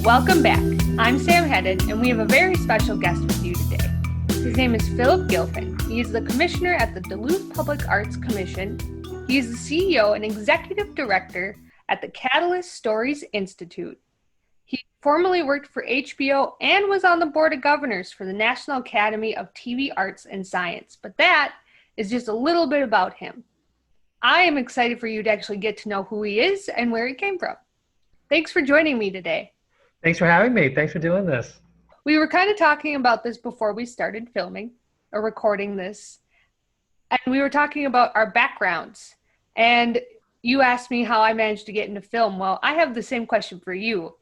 Welcome back. I'm Sam Hedden, and we have a very special guest with you today. His name is Philip Gilpin. He is the commissioner at the Duluth Public Arts Commission. He is the CEO and executive director at the Catalyst Stories Institute. He formerly worked for HBO and was on the board of governors for the National Academy of TV Arts and Science. But that is just a little bit about him. I am excited for you to actually get to know who he is and where he came from. Thanks for joining me today. Thanks for having me. Thanks for doing this. We were kind of talking about this before we started filming or recording this. And we were talking about our backgrounds. And you asked me how I managed to get into film. Well, I have the same question for you.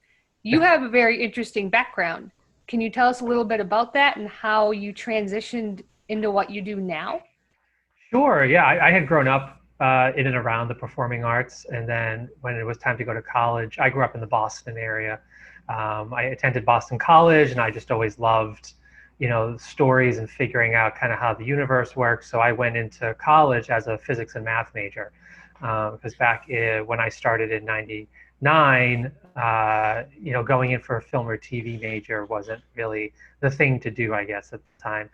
You have a very interesting background. Can you tell us a little bit about that and how you transitioned into what you do now? Sure. Yeah, I had grown up in and around the performing arts. And then when it was time to go to college, I grew up in the Boston area. I attended Boston College, and I just always loved, stories and figuring out kind of how the universe works. So I went into college as a physics and math major, because back when I started in '99, going in for a film or TV major wasn't really the thing to do, I guess, at the time.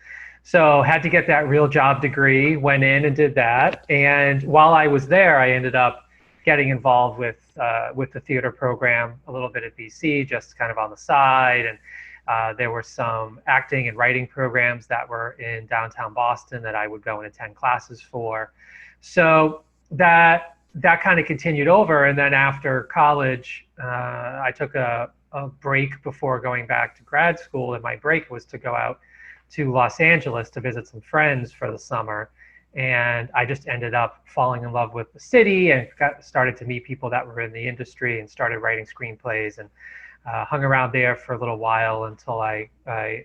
So had to get that real job degree, went in and did that. And while I was there, I ended up getting involved with the theater program a little bit at BC, just kind of on the side. And there were some acting and writing programs that were in downtown Boston that I would go and attend classes for. So that kind of continued over. And then after college, I took a break before going back to grad school. And my break was to go out to Los Angeles to visit some friends for the summer. And I just ended up falling in love with the city and started to meet people that were in the industry and started writing screenplays and hung around there for a little while until I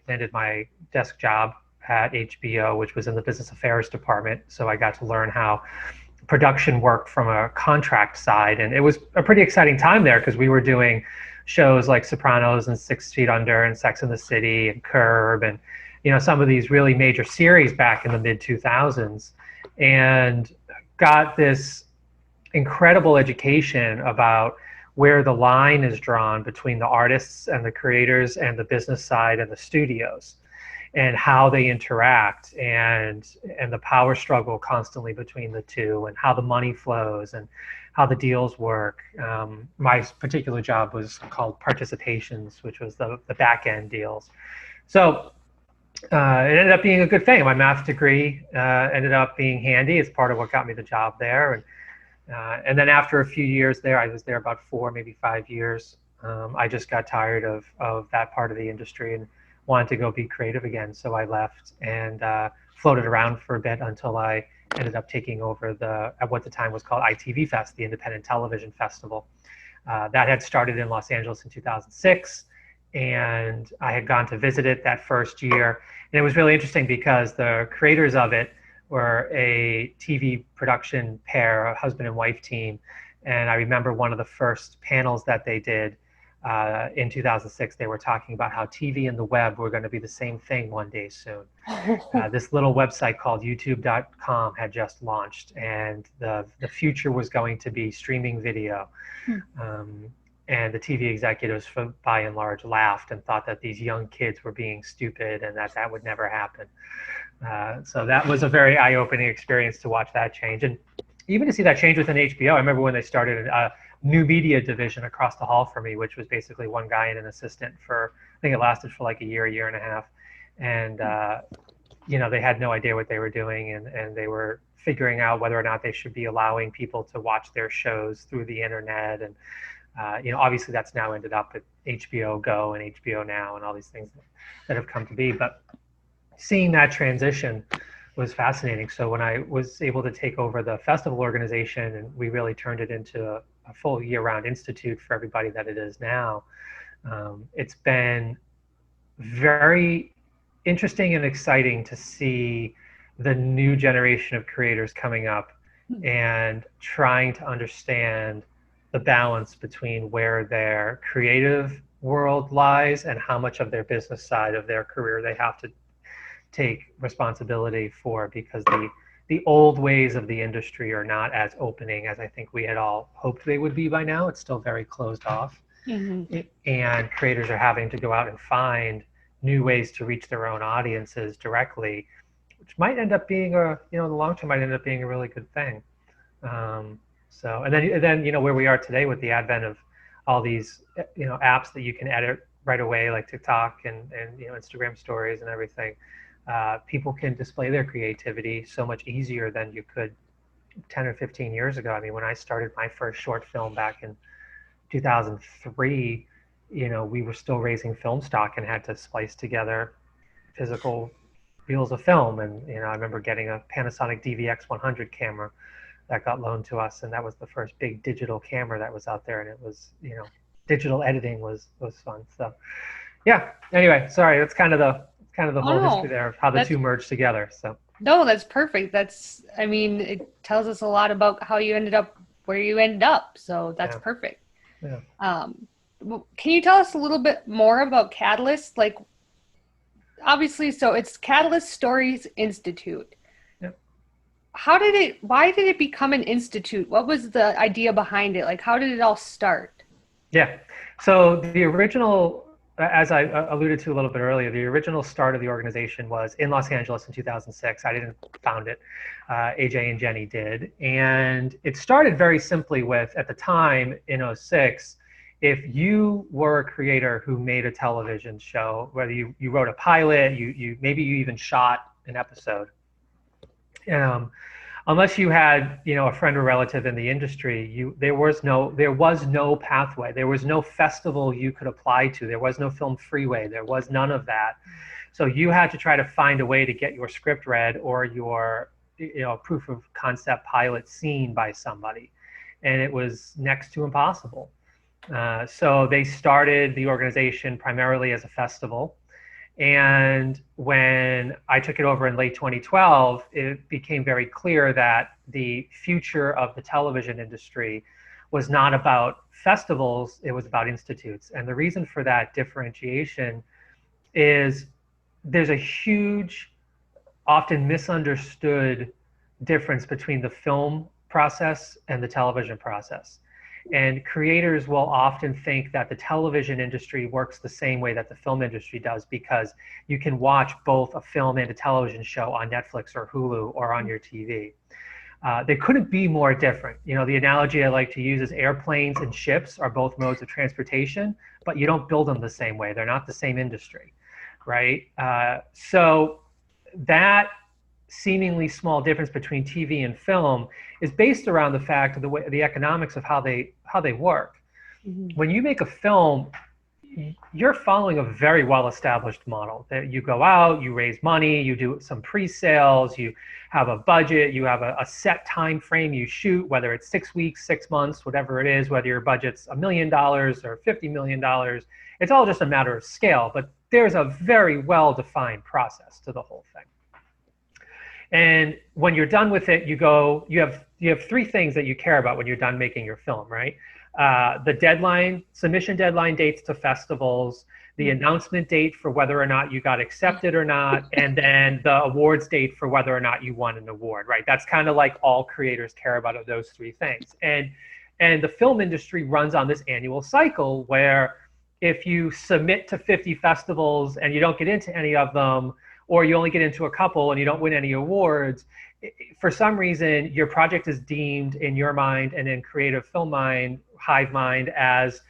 landed my desk job at HBO, which was in the business affairs department. So I got to learn how production worked from a contract side. And it was a pretty exciting time there because we were doing shows like Sopranos and 6 Feet Under and Sex and the City and Curb and some of these really major series back in the mid 2000s, and got this incredible education about where the line is drawn between the artists and the creators and the business side and the studios, and how they interact, and the power struggle constantly between the two, and how the money flows and how the deals work. My particular job was called participations, which was the back end deals. So it ended up being a good thing. My math degree ended up being handy. It's part of what got me the job there. And then after a few years there, I was there about 4, maybe 5 years. I just got tired of that part of the industry and wanted to go be creative again. So I left and floated around for a bit until I ended up taking over at what the time was called ITV Fest, the Independent Television Festival. That had started in Los Angeles in 2006. And I had gone to visit it that first year. And it was really interesting because the creators of it were a TV production pair, a husband and wife team. And I remember one of the first panels that they did in 2006, they were talking about how TV and the web were going to be the same thing one day soon. This little website called youtube.com had just launched, and the future was going to be streaming video. And the TV executives, by and large, laughed and thought that these young kids were being stupid and that would never happen. So that was a very eye-opening experience to watch that change. And even to see that change within HBO. I remember when they started a new media division across the hall from me, which was basically one guy and an assistant for, I think it lasted for like a year and a half. And, they had no idea what they were doing, and they were figuring out whether or not they should be allowing people to watch their shows through the internet. And obviously that's now ended up at HBO Go and HBO Now and all these things that have come to be. But seeing that transition was fascinating. So when I was able to take over the festival organization, and we really turned it into a full year-round institute for everybody that it is now, it's been very interesting and exciting to see the new generation of creators coming up and trying to understand the balance between where their creative world lies and how much of their business side of their career they have to take responsibility for, because the old ways of the industry are not as opening as I think we had all hoped they would be by now. It's still very closed off. And creators are having to go out and find new ways to reach their own audiences directly, which might end up being in the long term might end up being a really good thing. And then where we are today with the advent of all these apps that you can edit right away, like TikTok and Instagram stories and everything. People can display their creativity so much easier than you could 10 or 15 years ago. I mean, when I started my first short film back in 2003, we were still raising film stock and had to splice together physical reels of film. And I remember getting a Panasonic DVX 100 camera that got loaned to us, and that was the first big digital camera that was out there. And it was, digital editing was fun. So, yeah. Anyway, sorry, that's kind of the whole history there of how the two merged together. So. No, that's perfect. It tells us a lot about how you ended up where you ended up. So that's perfect. Yeah. Can you tell us a little bit more about Catalyst? Like, obviously, so it's Catalyst Stories Institute. Yep. Why did it become an institute? What was the idea behind it? Like, how did it all start? Yeah. So the original, as I alluded to a little bit earlier, the original start of the organization was in Los Angeles in 2006. I didn't found it. AJ and Jenny did. And it started very simply with, at the time in 2006, if you were a creator who made a television show, whether you wrote a pilot, maybe you even shot an episode, unless you had a friend or relative in the industry, there was no pathway. There was no festival you could apply to. There was no film freeway. There was none of that. So you had to try to find a way to get your script read or your proof of concept pilot seen by somebody, and it was next to impossible. So they started the organization primarily as a festival. And when I took it over in late 2012, it became very clear that the future of the television industry was not about festivals, it was about institutes. And the reason for that differentiation is there's a huge, often misunderstood difference between the film process and the television process. And creators will often think that the television industry works the same way that the film industry does, because you can watch both a film and a television show on Netflix or Hulu or on your TV. They couldn't be more different. The analogy I like to use is airplanes and ships are both modes of transportation, but you don't build them the same way. They're not the same industry, right? So that seemingly small difference between TV and film is based around the fact of the economics of how they work. Mm-hmm. When you make a film, you're following a very well-established model that you go out, you raise money, you do some pre-sales, you have a budget, you have a set time frame you shoot, whether it's 6 weeks, 6 months, whatever it is, whether your budget's $1 million or $50 million, it's all just a matter of scale, but there's a very well-defined process to the whole thing. And when you're done with it, you have three things that you care about when you're done making your film, right? The submission deadline dates to festivals, the announcement date for whether or not you got accepted or not, and then the awards date for whether or not you won an award, right? That's kind of like all creators care about of those three things. And the film industry runs on this annual cycle where if you submit to 50 festivals and you don't get into any of them, or you only get into a couple and you don't win any awards, for some reason, your project is deemed in your mind and in creative film mind, hive mind, as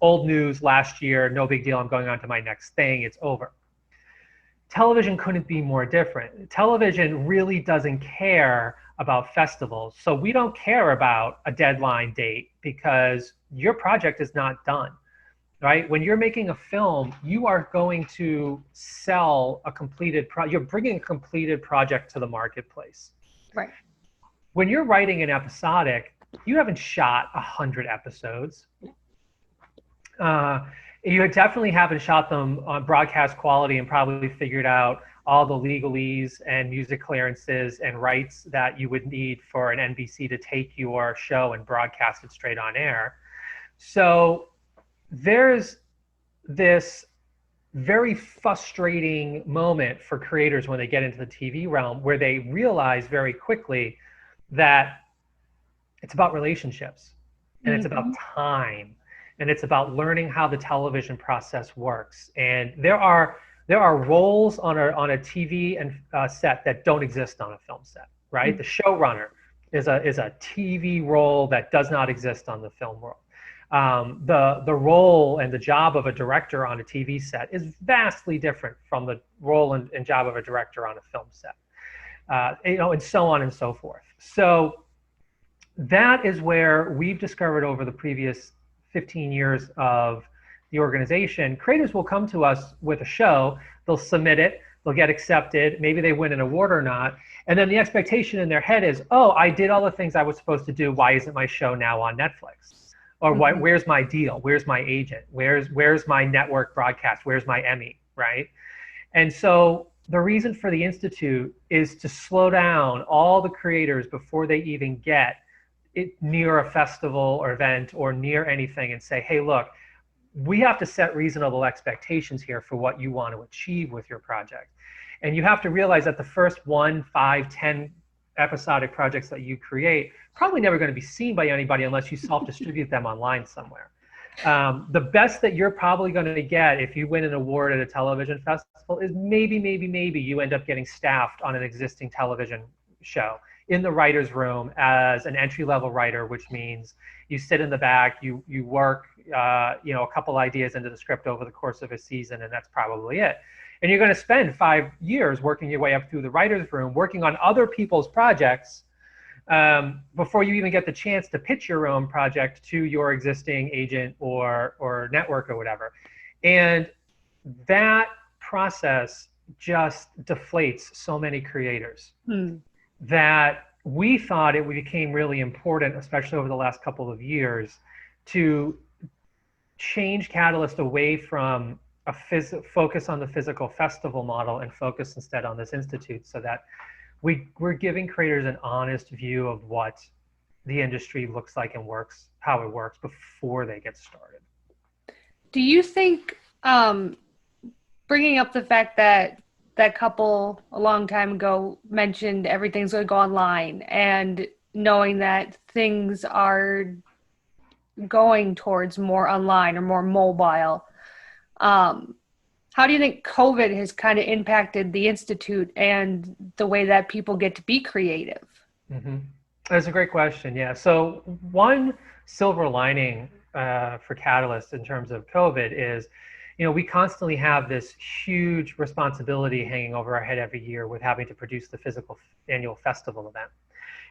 old news last year, no big deal, I'm going on to my next thing, it's over. Television couldn't be more different. Television really doesn't care about festivals. So we don't care about a deadline date because your project is not done. Right? When you're making a film, you are going to sell a completed you're bringing a completed project to the marketplace. Right. When you're writing an episodic, you haven't shot 100 episodes. You definitely haven't shot them on broadcast quality and probably figured out all the legalese and music clearances and rights that you would need for an NBC to take your show and broadcast it straight on air. So there's this very frustrating moment for creators when they get into the TV realm where they realize very quickly that it's about relationships and it's about time and it's about learning how the television process works. And there are roles on a TV and set that don't exist on a film set, right? The showrunner is a TV role that does not exist on the film world. The role and the job of a director on a TV set is vastly different from the role and job of a director on a film set, and so on and so forth. So that is where we've discovered over the previous 15 years of the organization, creators will come to us with a show, they'll submit it, they'll get accepted, maybe they win an award or not, and then the expectation in their head is, oh, I did all the things I was supposed to do, why isn't my show now on Netflix? Or where's my deal? Where's my agent? Where's my network broadcast? Where's my Emmy, right? And so the reason for the Institute is to slow down all the creators before they even get it near a festival or event or near anything and say, hey, look, we have to set reasonable expectations here for what you want to achieve with your project. And you have to realize that the first 1, 5, 10 episodic projects that you create probably never going to be seen by anybody unless you self-distribute them online somewhere. The best that you're probably going to get if you win an award at a television festival is maybe you end up getting staffed on an existing television show in the writer's room as an entry-level writer, which means you sit in the back, you work a couple ideas into the script over the course of a season, and that's probably it. And you're going to spend 5 years working your way up through the writer's room, working on other people's projects before you even get the chance to pitch your own project to your existing agent or network or whatever. And that process just deflates so many creators that we thought it became really important, especially over the last couple of years, to change Catalyst away from a focus on the physical festival model and focus instead on this institute, so that we're giving creators an honest view of what the industry looks like and works, how it works before they get started. Do you think, bringing up the fact that that couple a long time ago mentioned everything's going to go online, and knowing that things are going towards more online or more mobile, how do you think COVID has kind of impacted the Institute and the way that people get to be creative? That's a great question. Yeah. So one silver lining for Catalyst in terms of COVID is, we constantly have this huge responsibility hanging over our head every year with having to produce the physical annual festival event.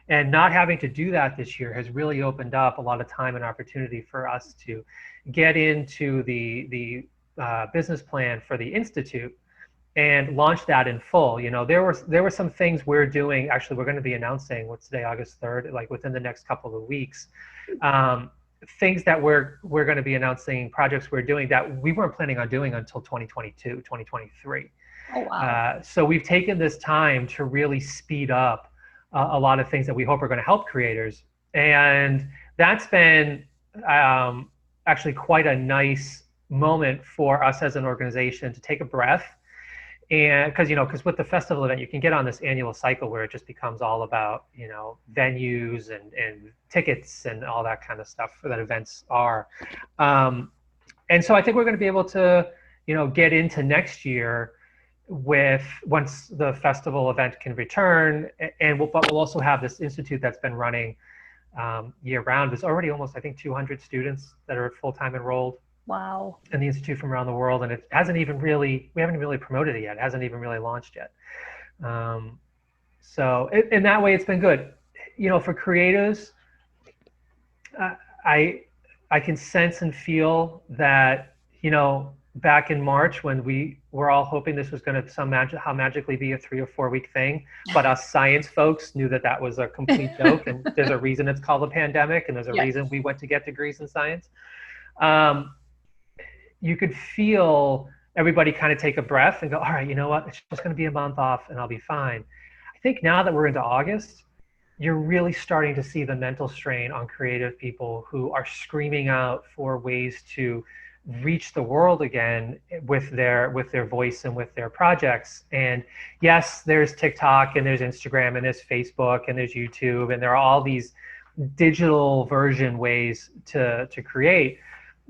And not having to do that this year has really opened up a lot of time and opportunity for us to get into the business plan for the Institute and launch that in full. There were some things we're doing. Actually, we're going to be announcing, what's today, August 3rd, like within the next couple of weeks. Things that we're going to be announcing, projects we're doing that we weren't planning on doing until 2022, 2023. Oh, wow. So we've taken this time to really speed up a lot of things that we hope are going to help creators. And that's been actually quite a nice moment for us as an organization to take a breath. And because with the festival event, you can get on this annual cycle where it just becomes all about, venues and tickets and all that kind of stuff that events are. And so I think we're going to be able to, get into next year once the festival event can return. But we'll also have this institute that's been running year round. There's already almost, I think, 200 students that are full-time enrolled. Wow. In the Institute from around the world, and we haven't even really promoted it yet. It hasn't even really launched yet. So in that way, it's been good. For creatives, I can sense and feel that, back in March when we were all hoping this was going to magically be a 3 or 4 week thing, but us science folks knew that was a complete joke, and there's a reason it's called a pandemic, and there's a reason we went to get degrees in science. You could feel everybody kind of take a breath and go, all right, you know what? It's just going to be a month off and I'll be fine. I think now that we're into August, you're really starting to see the mental strain on creative people who are screaming out for ways to reach the world again with their voice and with their projects. And yes, there's TikTok and there's Instagram and there's Facebook and there's YouTube, and there are all these digital version ways to create.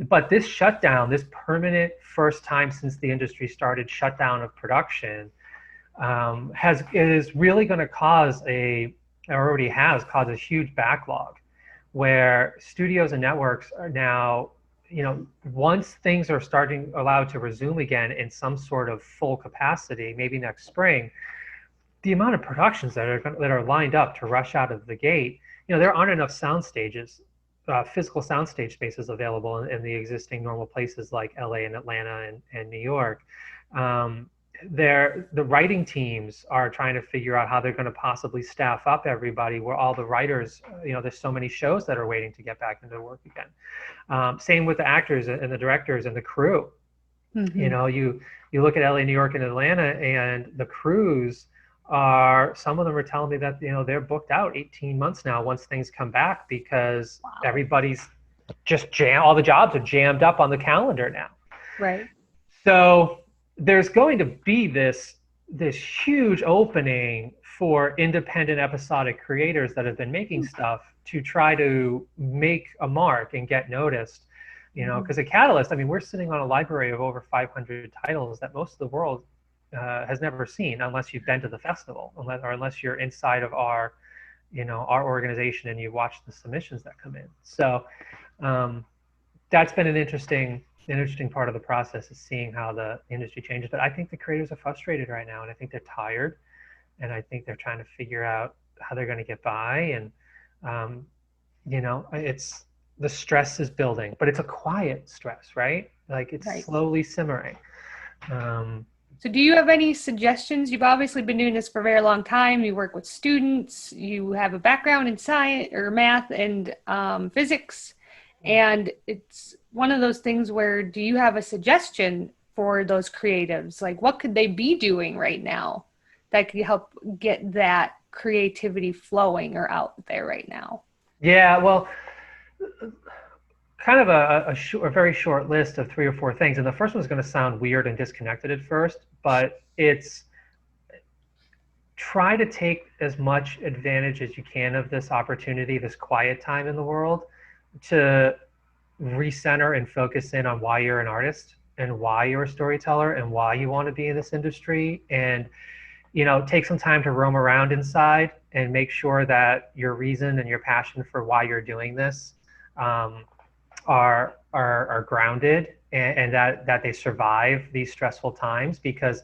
But this shutdown, this permanent first time since the industry started shutdown of production, is really going to cause or already has caused a huge backlog, where studios and networks are now, once things are allowed to resume again in some sort of full capacity, maybe next spring, the amount of productions that are lined up to rush out of the gate, there aren't enough sound stages, physical soundstage spaces available in the existing normal places like LA and Atlanta and New York. The writing teams are trying to figure out how they're going to possibly staff up everybody, where all the writers, there's so many shows that are waiting to get back into work again. Same with the actors and the directors and the crew. Mm-hmm. You look at LA, New York, and Atlanta, and the crews some of them are telling me that they're booked out 18 months now once things come back, because everybody's just all the jobs are jammed up on the calendar now. Right. So there's going to be this huge opening for independent episodic creators that have been making stuff to try to make a mark and get noticed. Because at Catalyst, I mean, we're sitting on a library of over 500 titles that most of the world has never seen, unless you've been to the festival, unless you're inside of our organization and you watch the submissions that come in. So that's been an interesting part of the process, is seeing how the industry changes. But I think the creators are frustrated right now, and I think they're tired, and I think they're trying to figure out how they're going to get by. And it's the stress is building, but it's a quiet stress, right? Like it's slowly simmering. So do you have any suggestions? You've obviously been doing this for a very long time. You work with students. You have a background in science or math and physics. And it's one of those things where, do you have a suggestion for those creatives? Like, what could they be doing right now that could help get that creativity flowing or out there right now? Yeah, well, kind of a very short list of 3 or 4 things. And the first one is going to sound weird and disconnected at first, but it's try to take as much advantage as you can of this opportunity, this quiet time in the world, to recenter and focus in on why you're an artist and why you're a storyteller and why you want to be in this industry. And take some time to roam around inside and make sure that your reason and your passion for why you're doing this are grounded, and that they survive these stressful times. Because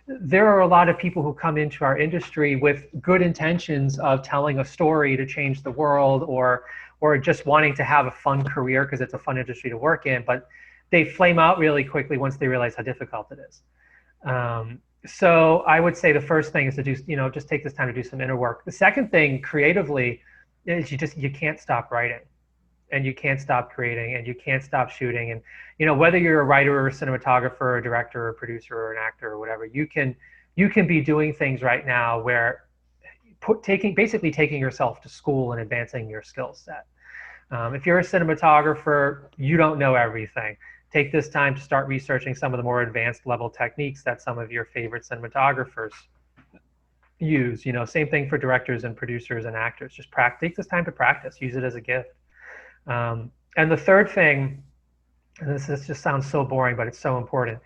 there are a lot of people who come into our industry with good intentions of telling a story to change the world, or just wanting to have a fun career because it's a fun industry to work in, but they flame out really quickly once they realize how difficult it is. So I would say the first thing is to do, just take this time to do some inner work. The second thing creatively is you can't stop writing, and you can't stop creating, and you can't stop shooting. And whether you're a writer or a cinematographer or a director or a producer or an actor or whatever, you can be doing things right now where basically taking yourself to school and advancing your skill set. If you're a cinematographer, you don't know everything. Take this time to start researching some of the more advanced level techniques that some of your favorite cinematographers use. Same thing for directors and producers and actors. Just take this time to practice. Use it as a gift. And the third thing, and this just sounds so boring, but it's so important,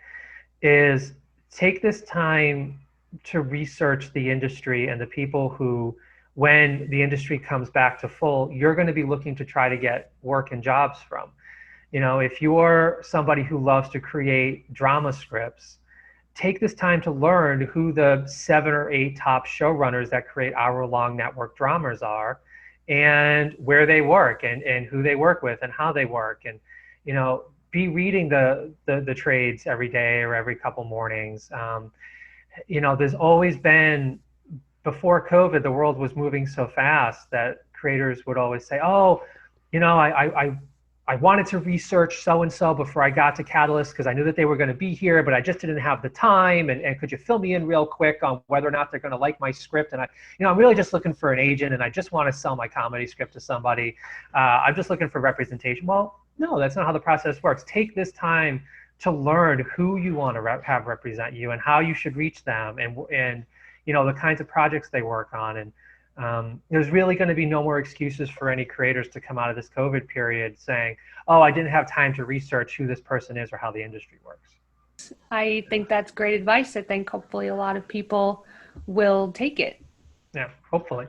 is take this time to research the industry and the people who, when the industry comes back to full, you're going to be looking to try to get work and jobs from. If you're somebody who loves to create drama scripts, take this time to learn who the 7 or 8 top showrunners that create hour-long network dramas are, and where they work, and who they work with and how they work. And be reading the trades every day or every couple mornings. There's always been, before COVID, the world was moving so fast that creators would always say, I wanted to research so-and-so before I got to Catalyst because I knew that they were going to be here, but I just didn't have the time. And could you fill me in real quick on whether or not they're going to like my script? And I'm really just looking for an agent, and I just want to sell my comedy script to somebody. I'm just looking for representation. Well, no, that's not how the process works. Take this time to learn who you want to have represent you and how you should reach them, and the kinds of projects they work on. And There's really going to be no more excuses for any creators to come out of this COVID period saying, oh, I didn't have time to research who this person is or how the industry works. I think that's great advice. I think hopefully a lot of people will take it. Yeah, hopefully.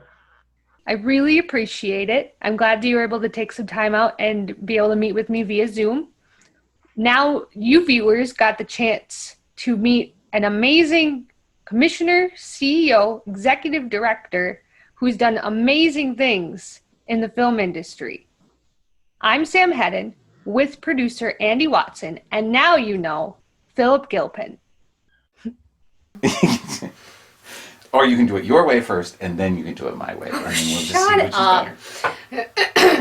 I really appreciate it. I'm glad that you were able to take some time out and be able to meet with me via Zoom. Now, you viewers got the chance to meet an amazing commissioner, CEO, executive director who's done amazing things in the film industry. I'm Sam Hedden with producer Andy Watson, and now you know Philip Gilpin. Or you can do it your way first, and then you can do it my way. And then we'll just see which is better.